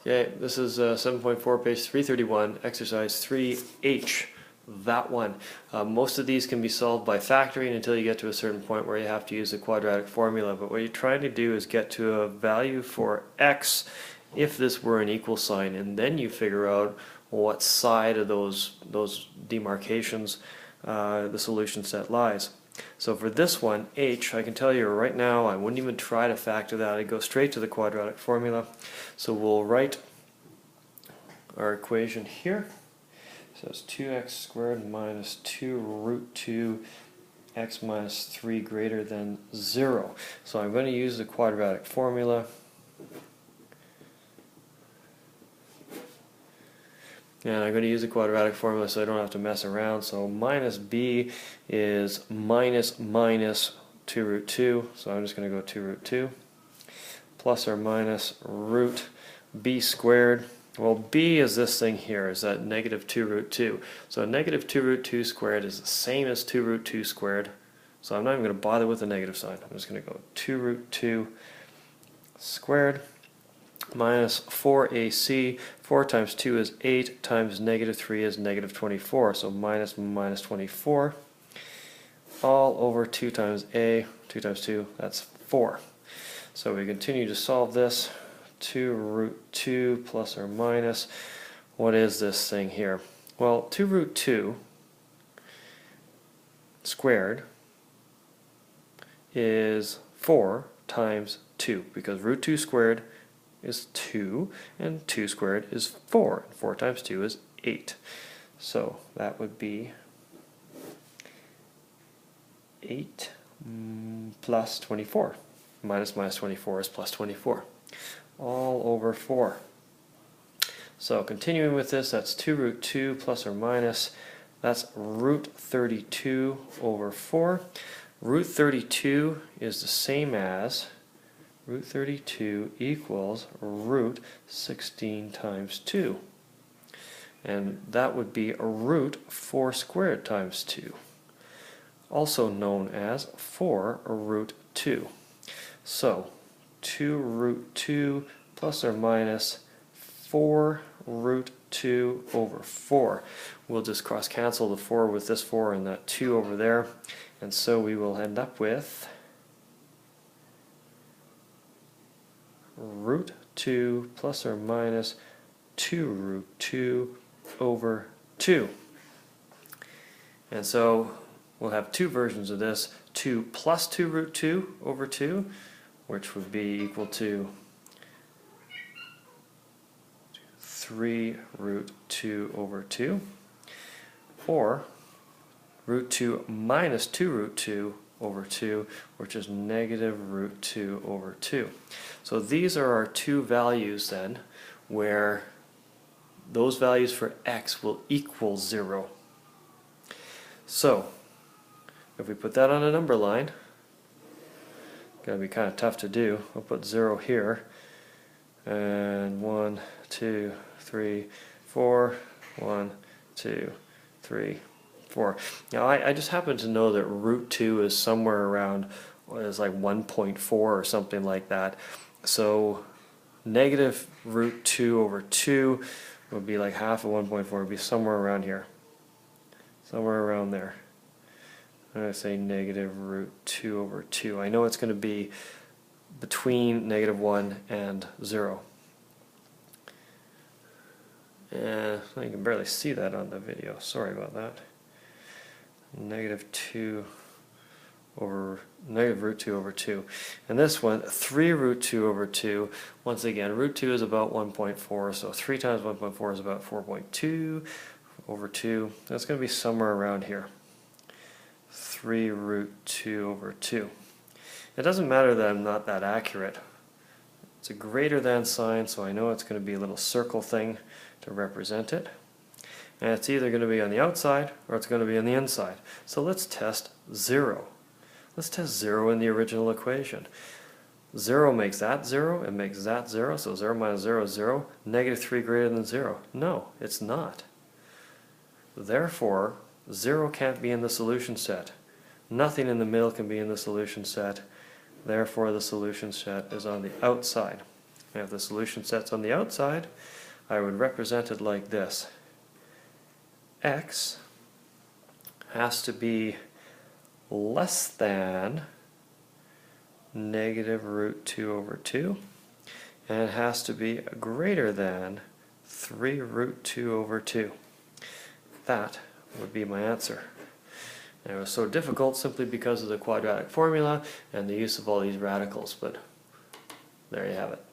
Okay, this is 7.4, page 331, exercise 3H, that one. Most of these can be solved by factoring until you get to a certain point where you have to use the quadratic formula, but what you're trying to do is get to a value for x if this were an equal sign, and then you figure out what side of those demarcations the solution set lies. So for this one, h, I can tell you right now I wouldn't even try to factor that. I'd go straight to the quadratic formula. So we'll write our equation here. So it's 2x squared minus 2 root 2 x minus 3 greater than 0. So I'm going to use the quadratic formula. And I'm going to use the quadratic formula so I don't have to mess around. So minus b is minus 2 root 2. So I'm just going to go 2 root 2. Plus or minus root b squared. Well, b is this thing here, is that negative 2 root 2. So negative 2 root 2 squared is the same as 2 root 2 squared. So I'm not even going to bother with the negative sign. I'm just going to go 2 root 2 squared minus 4ac. 4 times 2 is 8, times negative 3 is negative 24. So minus 24. All over 2 times a. 2 times 2, that's 4. So we continue to solve this. 2 root 2 plus or minus. What is this thing here? Well, 2 root 2 squared is 4 times 2, because root 2 squared is 2, and 2 squared is 4. 4 times 2 is 8. So that would be 8 plus 24. Minus 24 is plus 24. All over 4. So continuing with this, that's 2 root 2 plus or minus. That's root 32 over 4. Root 32 is the same as root 32 equals root 16 times 2. And that would be a root 4 squared times 2. Also known as 4 root 2. So 2 root 2 plus or minus 4 root 2 over 4. We'll just cross cancel the 4 with this 4 and that 2 over there. And so we will end up with root 2 plus or minus 2 root 2 over 2. And so we'll have two versions of this. 2 plus 2 root 2 over 2, which would be equal to 3 root 2 over 2, or root 2 minus 2 root 2 over 2, which is negative root 2 over 2. So these are our two values then, where those values for x will equal 0. So if we put that on a number line, going to be kind of tough to do. We'll put 0 here, and 1, 2, 3, 4, 1, 2, 3, 4. Now I just happen to know that root 2 is somewhere around, is like 1.4 or something like that. So negative root 2 over 2 would be like half of 1.4, would be somewhere around here. Somewhere around there. I'm going to say negative root 2 over 2. I know it's going to be between negative 1 and 0. And you can barely see that on the video. Sorry about that. Negative root 2 over 2. And this one, 3 root 2 over 2. Once again, root 2 is about 1.4, so 3 times 1.4 is about 4.2 over 2. That's going to be somewhere around here. 3 root 2 over 2. It doesn't matter that I'm not that accurate. It's a greater than sign, so I know it's going to be a little circle thing to represent it. And it's either going to be on the outside or it's going to be on the inside. So let's test 0. Let's test 0 in the original equation. 0 makes that 0, it makes that 0, so 0 minus 0 is 0. Negative 3 greater than 0. No, it's not. Therefore, 0 can't be in the solution set. Nothing in the middle can be in the solution set. Therefore, the solution set is on the outside. If the solution set's on the outside, I would represent it like this. X has to be less than negative root 2 over 2, and it has to be greater than 3 root 2 over 2. That would be my answer. And it was so difficult simply because of the quadratic formula and the use of all these radicals, but there you have it.